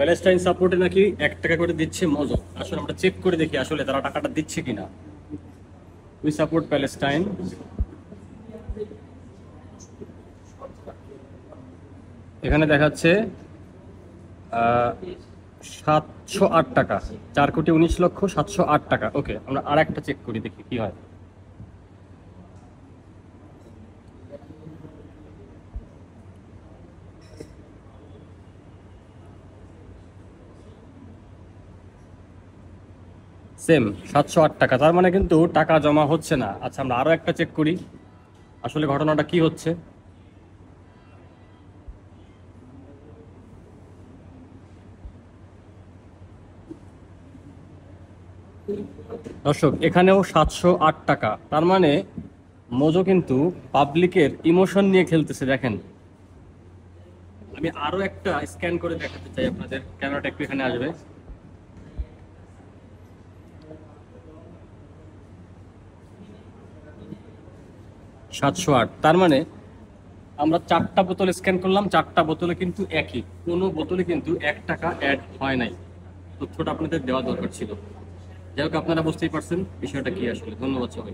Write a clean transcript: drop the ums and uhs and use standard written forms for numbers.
Palestine সাপোর্টে নাকি 1 টাকা করে দিচ্ছে মজো। আসলে আমরা চেক করে দেখি আসলে তারা টাকাটা দিচ্ছে কিনা। We support Palestine. এখানে দেখাচ্ছে 708 টাকা, 4,19,07,08 টাকা। ওকে, আমরা আর একটা চেক করি দেখি কি হয়। সেম 708 টাকা, তার মানে কিন্তু টাকা জমা হচ্ছে না। আচ্ছা, আমরা আরো একটা চেক করি আসলে ঘটনাটা কি হচ্ছে। দর্শক, এখানেও 708 টাকা, তার মানে মোজো কিন্তু পাবলিকের ইমোশন নিয়ে খেলতেছে। দেখেন, আমি আরো একটা স্ক্যান করে দেখাতে চাই আপনাদের। ক্যামেরাটা একটু এখানে আসবে। 708, তার মানে আমরা 4টা বোতল স্ক্যান করলাম, 4টা বোতলে কিন্তু একই, কোনো বোতলে কিন্তু 1 টাকা অ্যাড হয় নাই। তথ্যটা আপনাদের দেওয়া দরকার ছিল। যাই হোক, আপনারা বুঝতেই পারছেন বিষয়টা কি আসলে। ধন্যবাদ সবাই।